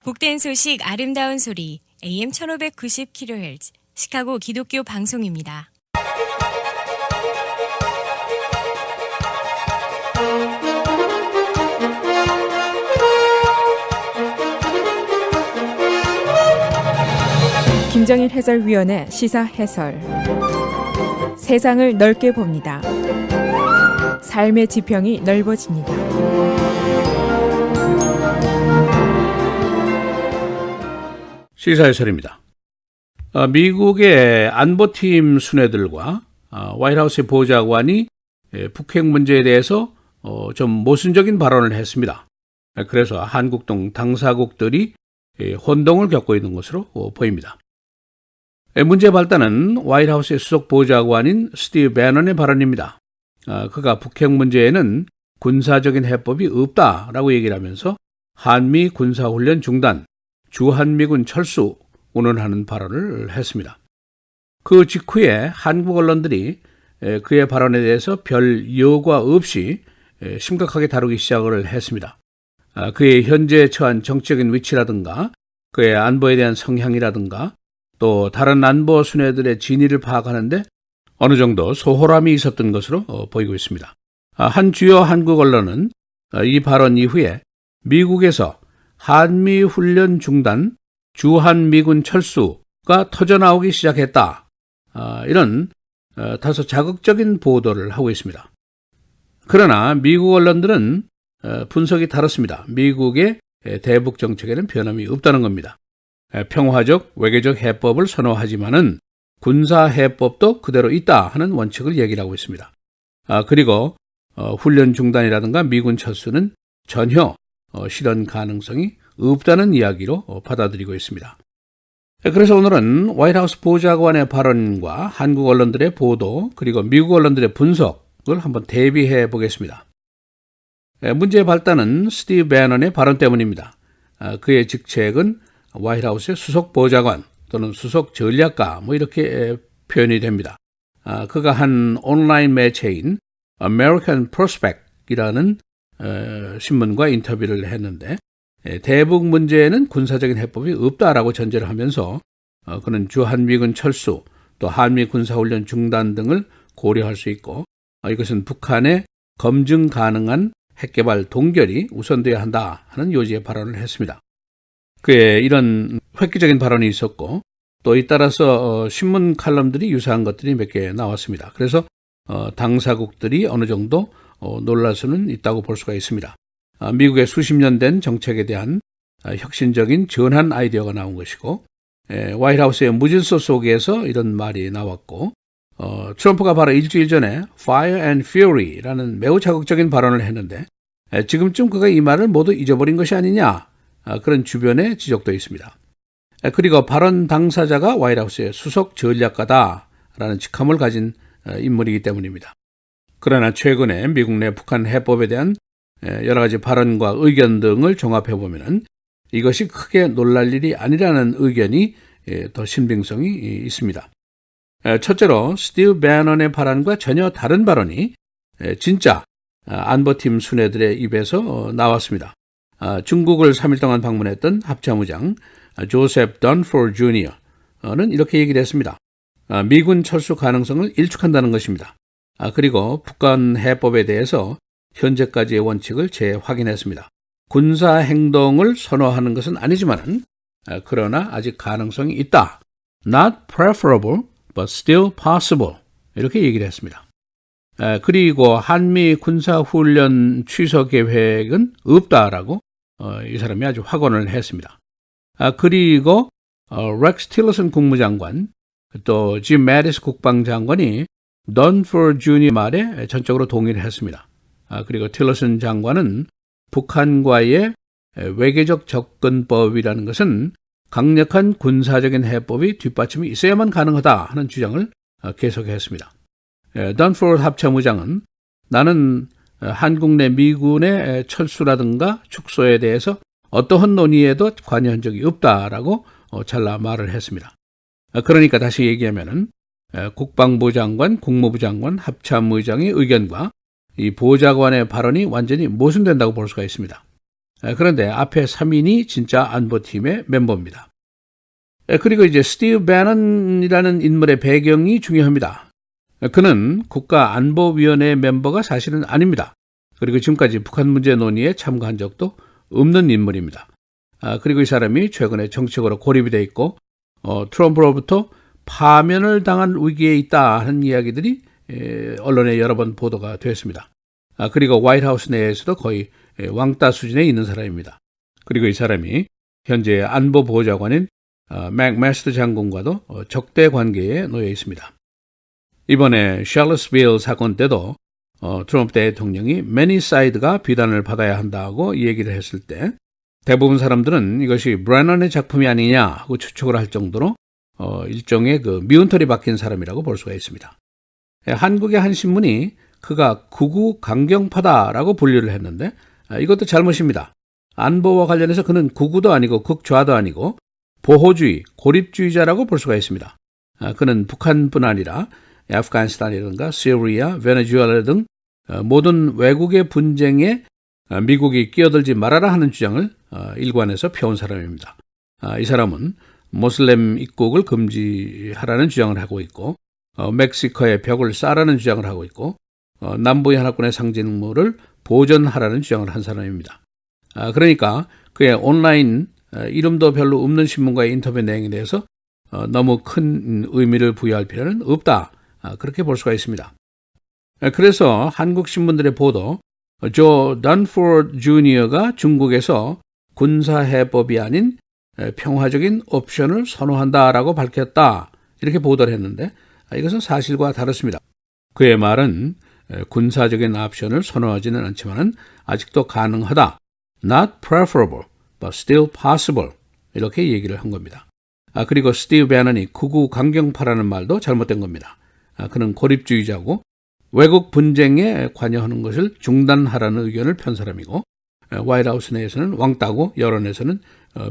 복된 소식 아름다운 소리 AM 1590kHz 시카고 기독교 방송입니다. 김정일 해설위원의 시사 해설. 세상을 넓게 봅니다. 삶의 지평이 넓어집니다. 시사 해설입니다. 미국의 안보팀 수뇌들과 화이트하우스의 보좌관이 북핵 문제에 대해서 좀 모순적인 발언을 했습니다. 그래서 한국 등 당사국들이 혼동을 겪고 있는 것으로 보입니다. 문제의 발단은 화이트하우스의 수석 보좌관인 스티브 배넌의 발언입니다. 그가 북핵 문제에는 군사적인 해법이 없다라고 얘기를 하면서 한미 군사훈련 중단, 주한미군 철수 운운하는 발언을 했습니다. 그 직후에 한국 언론들이 그의 발언에 대해서 별 여과 없이 심각하게 다루기 시작을 했습니다. 그의 현재 처한 정치적인 위치라든가 그의 안보에 대한 성향이라든가 또 다른 안보 수뇌들의 진위를 파악하는데 어느 정도 소홀함이 있었던 것으로 보이고 있습니다. 한 주요 한국 언론은 이 발언 이후에 미국에서 한미 훈련 중단, 주한미군 철수가 터져나오기 시작했다. 이런 다소 자극적인 보도를 하고 있습니다. 그러나 미국 언론들은 분석이 다릅니다. 미국의 대북 정책에는 변함이 없다는 겁니다. 평화적 외교적 해법을 선호하지만은 군사 해법도 그대로 있다 하는 원칙을 얘기를 하고 있습니다. 그리고 훈련 중단이라든가 미군 철수는 전혀 실현 가능성이 없다는 이야기로 받아들이고 있습니다. 그래서 오늘은 화이트하우스 보좌관의 발언과 한국 언론들의 보도 그리고 미국 언론들의 분석을 한번 대비해 보겠습니다. 문제의 발단은 스티브 배넌의 발언 때문입니다. 그의 직책은 화이트하우스의 수석 보좌관 또는 수석 전략가 이렇게 표현이 됩니다. 그가 한 온라인 매체인 American Prospect이라는 신문과 인터뷰를 했는데 대북 문제에는 군사적인 해법이 없다라고 전제를 하면서 그는 주한미군 철수 또 한미 군사훈련 중단 등을 고려할 수 있고 이것은 북한의 검증 가능한 핵개발 동결이 우선돼야 한다 하는 요지의 발언을 했습니다. 그의 이런 획기적인 발언이 있었고 또 잇따라서 신문 칼럼들이 유사한 것들이 몇 개 나왔습니다. 그래서 당사국들이 어느 정도 놀랄 수는 있다고 볼 수가 있습니다. 미국의 수십 년 된 정책에 대한 혁신적인 전환 아이디어가 나온 것이고 화이트하우스의 무질서 속에서 이런 말이 나왔고 트럼프가 바로 일주일 전에 Fire and Fury라는 매우 자극적인 발언을 했는데 지금쯤 그가 이 말을 모두 잊어버린 것이 아니냐 그런 주변의 지적도 있습니다. 그리고 발언 당사자가 화이트하우스의 수석 전략가다라는 직함을 가진 인물이기 때문입니다. 그러나 최근에 미국 내 북한 해법에 대한 여러 가지 발언과 의견 등을 종합해보면 이것이 크게 놀랄 일이 아니라는 의견이 더 신빙성이 있습니다. 첫째로 스티브 배넌의 발언과 전혀 다른 발언이 진짜 안보팀 수뇌들의 입에서 나왔습니다. 중국을 3일 동안 방문했던 합참의장 조셉 던포드 주니어는 이렇게 얘기를 했습니다. 미군 철수 가능성을 일축한다는 것입니다. 그리고 북한 해법에 대해서 현재까지의 원칙을 재확인했습니다. 군사 행동을 선호하는 것은 아니지만 그러나 아직 가능성이 있다. Not preferable, but still possible. 이렇게 얘기를 했습니다. 그리고 한미 군사훈련 취소 계획은 없다라고 이 사람이 아주 확언을 했습니다. 그리고 렉스 틸러슨 국무장관 또 짐 매티스 국방장관이 던포드 주니어 말에 전적으로 동의를 했습니다. 그리고 틸러슨 장관은 북한과의 외교적 접근법이라는 것은 강력한 군사적인 해법이 뒷받침이 있어야만 가능하다 하는 주장을 계속했습니다. 던포드 합참의장은 나는 한국 내 미군의 철수라든가 축소에 대해서 어떠한 논의에도 관여한 적이 없다라고 잘라 말을 했습니다. 그러니까 다시 얘기하면은 국방부 장관, 국무부 장관, 합참의장의 의견과 이 보좌관의 발언이 완전히 모순된다고 볼 수가 있습니다. 그런데 앞에 3인이 진짜 안보팀의 멤버입니다. 그리고 이제 스티브 배넌이라는 인물의 배경이 중요합니다. 그는 국가안보위원회 멤버가 사실은 아닙니다. 그리고 지금까지 북한 문제 논의에 참가한 적도 없는 인물입니다. 그리고 이 사람이 최근에 정치적으로 고립이 돼 있고 트럼프로부터 파면을 당한 위기에 있다 하는 이야기들이 언론에 여러 번 보도가 됐습니다. 그리고 화이트하우스 내에서도 거의 왕따 수준에 있는 사람입니다. 그리고 이 사람이 현재 안보보좌관인 맥마스터 장군과도 적대 관계에 놓여 있습니다. 이번에 샬럿스빌 사건 때도 트럼프 대통령이 매니사이드가 비난을 받아야 한다고 얘기를 했을 때 대부분 사람들은 이것이 브래넌의 작품이 아니냐 하고 추측을 할 정도로 일종의 그 미운털이 박힌 사람이라고 볼 수가 있습니다. 한국의 한 신문이 그가 극우 강경파다라고 분류를 했는데 이것도 잘못입니다. 안보와 관련해서 그는 극우도 아니고 극좌도 아니고 보호주의, 고립주의자라고 볼 수가 있습니다. 그는 북한뿐 아니라 아프가니스탄이라든가 시리아, 베네수엘라 등 모든 외국의 분쟁에 미국이 끼어들지 말아라 하는 주장을 일관해서 펴온 사람입니다. 이 사람은 모슬렘 입국을 금지하라는 주장을 하고 있고 멕시코의 벽을 쌓으라는 주장을 하고 있고 남부연합군의 상징물을 보존하라는 주장을 한 사람입니다. 그러니까 그의 온라인 이름도 별로 없는 신문과의 인터뷰 내용에 대해서 너무 큰 의미를 부여할 필요는 없다. 그렇게 볼 수가 있습니다. 그래서 한국 신문들의 보도, 조 던포드 주니어가 중국에서 군사해법이 아닌 평화적인 옵션을 선호한다라고 밝혔다. 이렇게 보도를 했는데 이것은 사실과 다릅니다. 그의 말은 군사적인 옵션을 선호하지는 않지만 아직도 가능하다. Not preferable, but still possible. 이렇게 얘기를 한 겁니다. 그리고 스티브 배넌이 극우 강경파라는 말도 잘못된 겁니다. 그는 고립주의자고 외국 분쟁에 관여하는 것을 중단하라는 의견을 편 사람이고 화이트하우스 내에서는 왕따고 여론에서는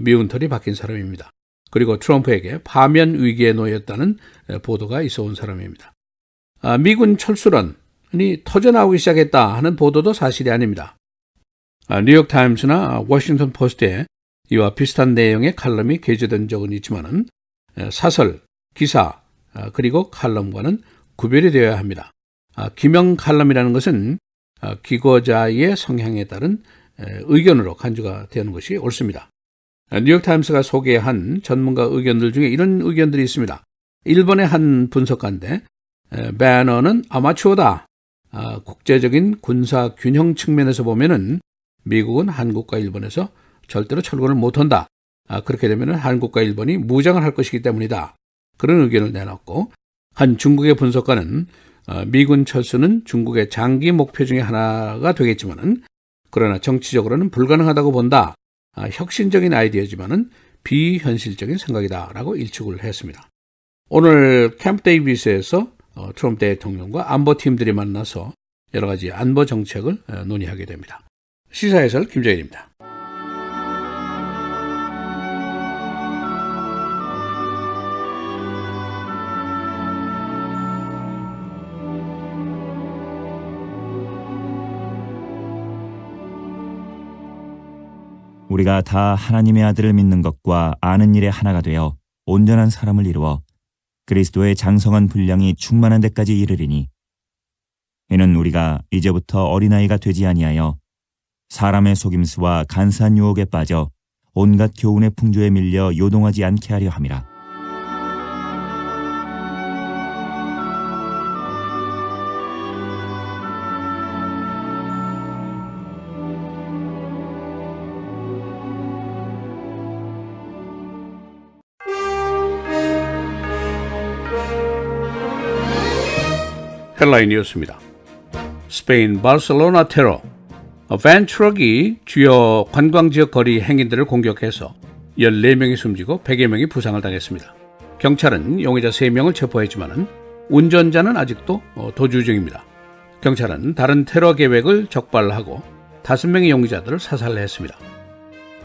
미운털이 박힌 사람입니다. 그리고 트럼프에게 파면 위기에 놓였다는 보도가 있어온 사람입니다. 미군 철수론이 터져나오기 시작했다 하는 보도도 사실이 아닙니다. 뉴욕타임스나 워싱턴 포스트에 이와 비슷한 내용의 칼럼이 게재된 적은 있지만 사설, 기사, 그리고 칼럼과는 구별이 되어야 합니다. 기명 칼럼이라는 것은 기고자의 성향에 따른 의견으로 간주가 되는 것이 옳습니다. 뉴욕타임스가 소개한 전문가 의견들 중에 이런 의견들이 있습니다. 일본의 한 분석가인데 배너는 아마추어다. 국제적인 군사 균형 측면에서 보면은 미국은 한국과 일본에서 절대로 철군을 못한다. 그렇게 되면 한국과 일본이 무장을 할 것이기 때문이다. 그런 의견을 내놨고 한 중국의 분석가는 미군 철수는 중국의 장기 목표 중에 하나가 되겠지만 그러나 정치적으로는 불가능하다고 본다. 혁신적인 아이디어지만은 비현실적인 생각이다라고 일축을 했습니다. 오늘 캠프 데이비스에서 트럼프 대통령과 안보팀들이 만나서 여러 가지 안보 정책을 논의하게 됩니다. 시사해설 김정일입니다. 우리가 다 하나님의 아들을 믿는 것과 아는 일에 하나가 되어 온전한 사람을 이루어 그리스도의 장성한 분량이 충만한 데까지 이르리니 이는 우리가 이제부터 어린아이가 되지 아니하여 사람의 속임수와 간사한 유혹에 빠져 온갖 교훈의 풍조에 밀려 요동하지 않게 하려 함이라. 헬라인 뉴스입니다. 스페인 바르셀로나 테러. 밴 트럭이 주요 관광지역 거리 행인들을 공격해서 14명이 숨지고 100여 명이 부상을 당했습니다. 경찰은 용의자 3명을 체포했지만 운전자는 아직도 도주 중입니다. 경찰은 다른 테러 계획을 적발하고 5명의 용의자들을 사살했습니다.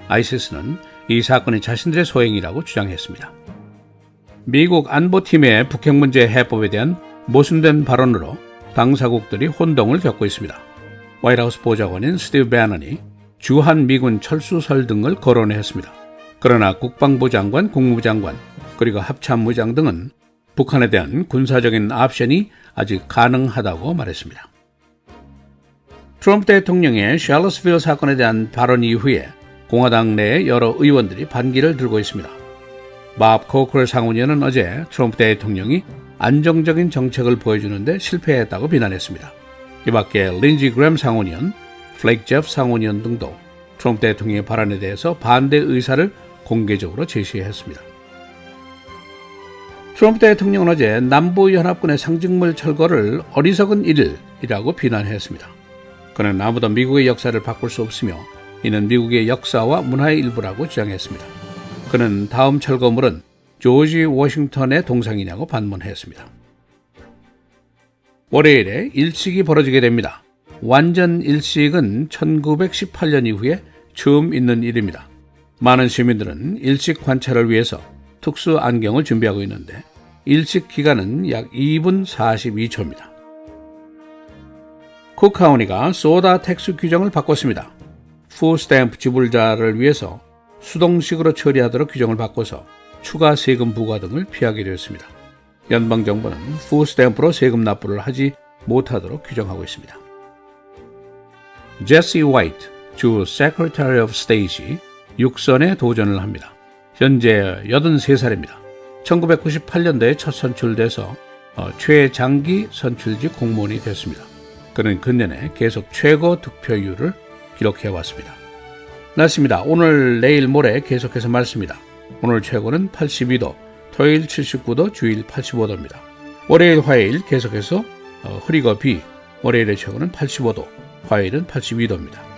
아이시스는 이 사건이 자신들의 소행이라고 주장했습니다. 미국 안보팀의 북핵 문제 해법에 대한 모순된 발언으로 당사국들이 혼동을 겪고 있습니다. 화이트하우스 보좌관인 스티브 배넌이 주한 미군 철수설 등을 거론했습니다. 그러나 국방부 장관, 국무부 장관, 그리고 합참의장 등은 북한에 대한 군사적인 옵션이 아직 가능하다고 말했습니다. 트럼프 대통령의 샬럿스빌 사건에 대한 발언 이후에 공화당 내 여러 의원들이 반기를 들고 있습니다. 밥 코크럴 상원의원은 어제 트럼프 대통령이 안정적인 정책을 보여주는데 실패했다고 비난했습니다. 이 밖에 린지 그램 상원의원, 플레이크 제프 상원의원 등도 트럼프 대통령의 발언에 대해서 반대 의사를 공개적으로 제시했습니다. 트럼프 대통령은 어제 남부연합군의 상징물 철거를 어리석은 일이라고 비난했습니다. 그는 아무도 미국의 역사를 바꿀 수 없으며 이는 미국의 역사와 문화의 일부라고 주장했습니다. 그는 다음 철거물은 조지 워싱턴의 동상이냐고 반문했습니다. 월요일에 일식이 벌어지게 됩니다. 완전 일식은 1918년 이후에 처음 있는 일입니다. 많은 시민들은 일식 관찰을 위해서 특수 안경을 준비하고 있는데 일식 기간은 약 2분 42초입니다. 쿡카운티가 소다 텍스 규정을 바꿨습니다. 푸스탬프 지불자를 위해서 수동식으로 처리하도록 규정을 바꿔서 추가 세금 부과 등을 피하게 되었습니다. 연방정부는 푸스탬프로 세금 납부를 하지 못하도록 규정하고 있습니다. 제시 화이트, 주 세크리터리 오브 스테이트이 육선에 도전을 합니다. 현재 83살입니다. 1998년도에 첫 선출돼서 최장기 선출직 공무원이 됐습니다. 그는 근년에 계속 최고 득표율을 기록해왔습니다. 날씨입니다. 오늘, 내일, 모레 계속해서 맑습니다. 오늘 최고는 82도, 토요일 79도, 주일 85도입니다. 월요일, 화요일 계속해서 흐리고 비, 월요일의 최고는 85도, 화요일은 82도입니다.